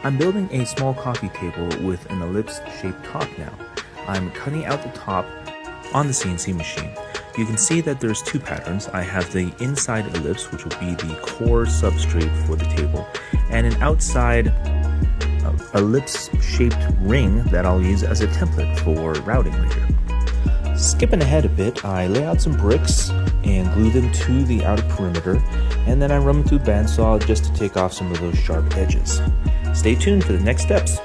I'm building a small coffee table with an ellipse-shaped top now. I'm cutting out the top on the CNC machine. You can see that there's two patterns. I have the inside ellipse, which will be the core substrate for the table, and an outside ellipse-shaped ring that I'll use as a template for routing later. Skipping ahead a bit, I lay out some bricks and glue them to the outer perimeter, and then I run them through bandsaw just to take off some of those sharp edges. Stay tuned for the next steps.